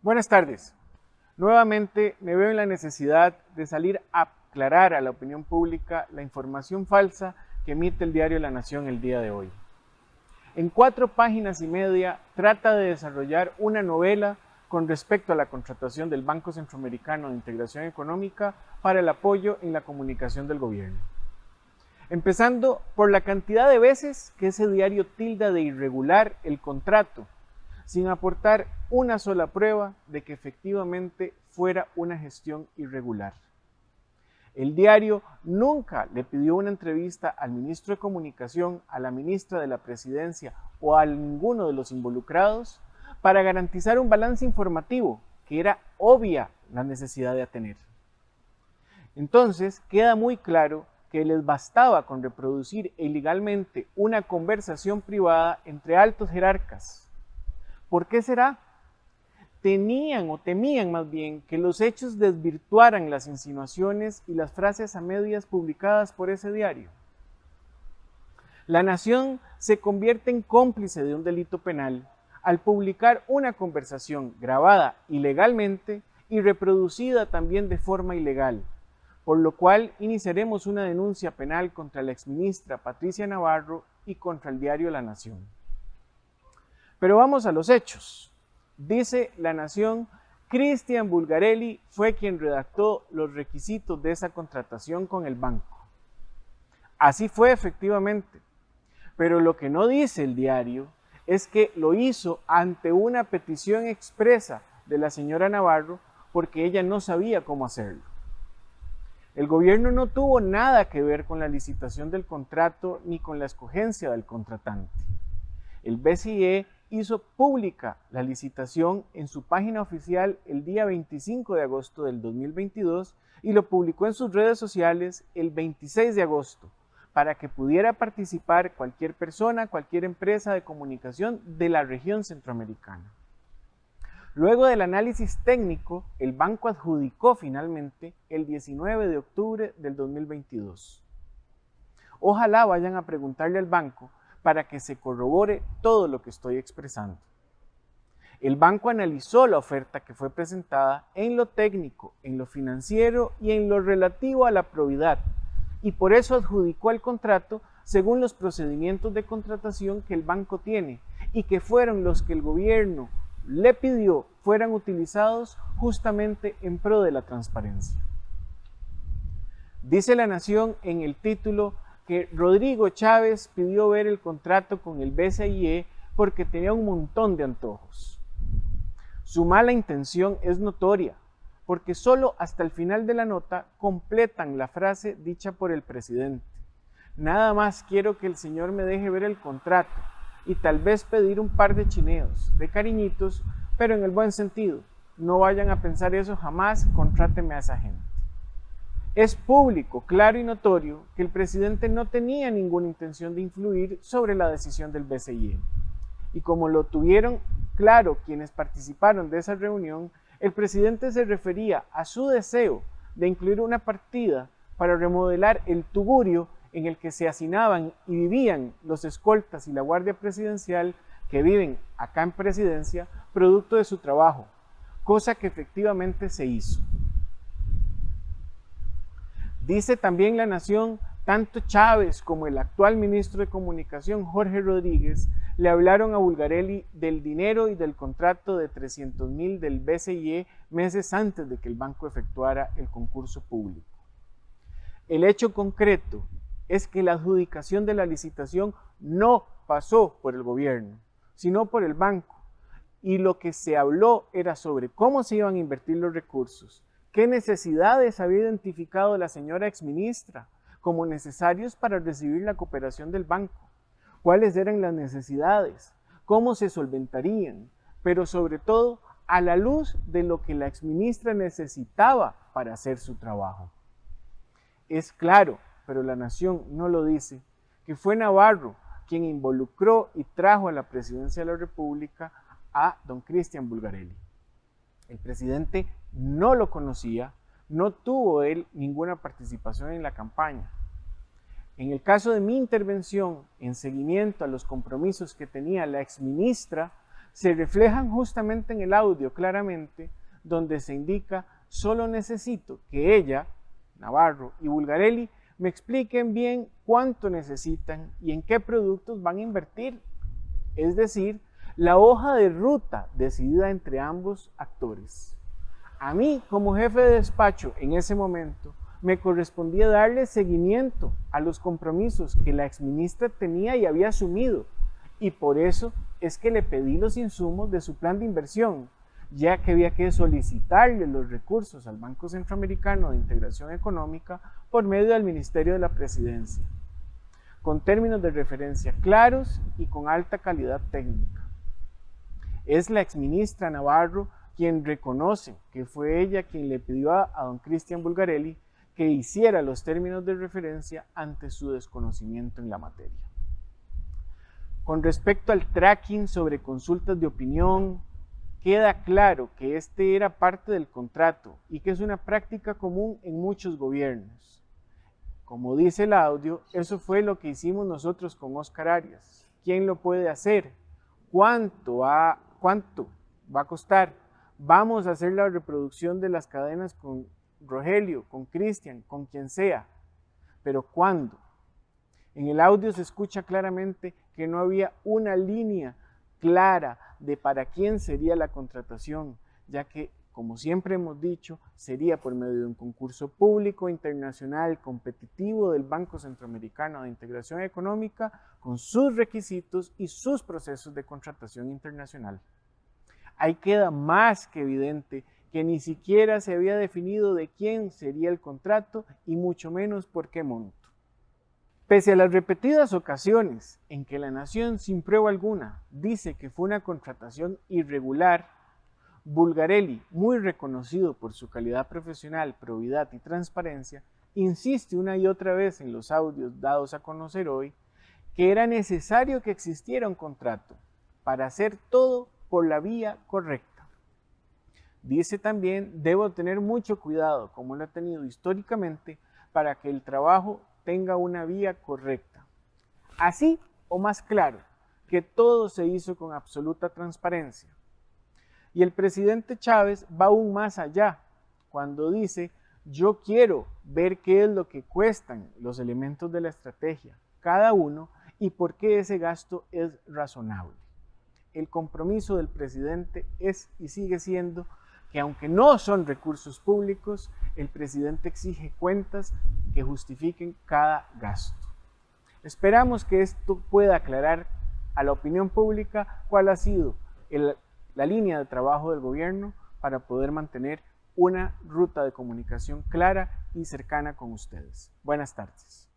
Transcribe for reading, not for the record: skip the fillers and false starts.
Buenas tardes. Nuevamente me veo en la necesidad de salir a aclarar a la opinión pública la información falsa que emite el diario La Nación el día de hoy. En 4 páginas y media trata de desarrollar una novela con respecto a la contratación del Banco Centroamericano de Integración Económica para el apoyo en la comunicación del gobierno. Empezando por la cantidad de veces que ese diario tilda de irregular el contrato, sin aportar una sola prueba de que efectivamente fuera una gestión irregular. El diario nunca le pidió una entrevista al ministro de Comunicación, a la ministra de la Presidencia o a ninguno de los involucrados para garantizar un balance informativo que era obvia la necesidad de tener. Entonces queda muy claro que les bastaba con reproducir ilegalmente una conversación privada entre altos jerarcas. ¿Por qué será? Temían más bien que los hechos desvirtuaran las insinuaciones y las frases a medias publicadas por ese diario. La Nación se convierte en cómplice de un delito penal al publicar una conversación grabada ilegalmente y reproducida también de forma ilegal, por lo cual iniciaremos una denuncia penal contra la exministra Patricia Navarro y contra el diario La Nación. Pero vamos a los hechos. Dice La Nación, Cristian Bulgarelli fue quien redactó los requisitos de esa contratación con el banco. Así fue efectivamente, pero lo que no dice el diario es que lo hizo ante una petición expresa de la señora Navarro porque ella no sabía cómo hacerlo. El gobierno no tuvo nada que ver con la licitación del contrato ni con la escogencia del contratante. El BCE hizo pública la licitación en su página oficial el día 25 de agosto del 2022 y lo publicó en sus redes sociales el 26 de agosto para que pudiera participar cualquier persona, cualquier empresa de comunicación de la región centroamericana. Luego del análisis técnico, el banco adjudicó finalmente el 19 de octubre del 2022. Ojalá vayan a preguntarle al banco para que se corrobore todo lo que estoy expresando. El banco analizó la oferta que fue presentada en lo técnico, en lo financiero y en lo relativo a la probidad, y por eso adjudicó el contrato según los procedimientos de contratación que el banco tiene y que fueron los que el gobierno le pidió fueran utilizados justamente en pro de la transparencia. Dice La Nación en el título que Rodrigo Chávez pidió ver el contrato con el BCE porque tenía un montón de antojos. Su mala intención es notoria, porque solo hasta el final de la nota completan la frase dicha por el presidente. Nada más quiero que el señor me deje ver el contrato y tal vez pedir un par de chineos, de cariñitos, pero en el buen sentido. No vayan a pensar eso jamás, contráteme a esa gente. Es público, claro y notorio que el presidente no tenía ninguna intención de influir sobre la decisión del BCE. Y como lo tuvieron claro quienes participaron de esa reunión, el presidente se refería a su deseo de incluir una partida para remodelar el tugurio en el que se hacinaban y vivían los escoltas y la Guardia Presidencial que viven acá en Presidencia, producto de su trabajo, cosa que efectivamente se hizo. Dice también La Nación, tanto Chávez como el actual ministro de Comunicación, Jorge Rodríguez, le hablaron a Bulgarelli del dinero y del contrato de 300,000 del BCE meses antes de que el banco efectuara el concurso público. El hecho concreto es que la adjudicación de la licitación no pasó por el gobierno, sino por el banco, y lo que se habló era sobre cómo se iban a invertir los recursos, qué necesidades había identificado la señora exministra como necesarios para recibir la cooperación del banco, cuáles eran las necesidades, cómo se solventarían, pero sobre todo a la luz de lo que la exministra necesitaba para hacer su trabajo. Es claro, pero La Nación no lo dice, que fue Navarro quien involucró y trajo a la presidencia de la República a don Cristian Bulgarelli. El presidente no lo conocía, no tuvo él ninguna participación en la campaña. En el caso de mi intervención en seguimiento a los compromisos que tenía la exministra, se reflejan justamente en el audio claramente, donde se indica: solo necesito que ella, Navarro y Bulgarelli, me expliquen bien cuánto necesitan y en qué productos van a invertir. Es decir, la hoja de ruta decidida entre ambos actores. A mí, como jefe de despacho en ese momento, me correspondía darle seguimiento a los compromisos que la exministra tenía y había asumido, y por eso es que le pedí los insumos de su plan de inversión, ya que había que solicitarle los recursos al Banco Centroamericano de Integración Económica por medio del Ministerio de la Presidencia, con términos de referencia claros y con alta calidad técnica. Es la exministra Navarro quien reconoce que fue ella quien le pidió a don Cristian Bulgarelli que hiciera los términos de referencia ante su desconocimiento en la materia. Con respecto al tracking sobre consultas de opinión, queda claro que este era parte del contrato y que es una práctica común en muchos gobiernos. Como dice el audio, eso fue lo que hicimos nosotros con Óscar Arias. ¿Quién lo puede hacer? ¿Cuánto va a costar? Vamos a hacer la reproducción de las cadenas con Rogelio, con Cristian, con quien sea. ¿Pero cuándo? En el audio se escucha claramente que no había una línea clara de para quién sería la contratación, ya que, como siempre hemos dicho, sería por medio de un concurso público internacional competitivo del Banco Centroamericano de Integración Económica, con sus requisitos y sus procesos de contratación internacional. Ahí queda más que evidente que ni siquiera se había definido de quién sería el contrato y mucho menos por qué monto. Pese a las repetidas ocasiones en que la Nación, sin prueba alguna, dice que fue una contratación irregular, Bulgarelli, muy reconocido por su calidad profesional, probidad y transparencia, insiste una y otra vez en los audios dados a conocer hoy que era necesario que existiera un contrato para hacer todo por la vía correcta. Dice también: debo tener mucho cuidado, como lo ha tenido históricamente, para que el trabajo tenga una vía correcta. Así o más claro, que todo se hizo con absoluta transparencia. Y el presidente Chávez va aún más allá, cuando dice: yo quiero ver qué es lo que cuestan los elementos de la estrategia, cada uno, y por qué ese gasto es razonable. El compromiso del presidente es y sigue siendo que, aunque no son recursos públicos, el presidente exige cuentas que justifiquen cada gasto. Esperamos que esto pueda aclarar a la opinión pública cuál ha sido la línea de trabajo del gobierno para poder mantener una ruta de comunicación clara y cercana con ustedes. Buenas tardes.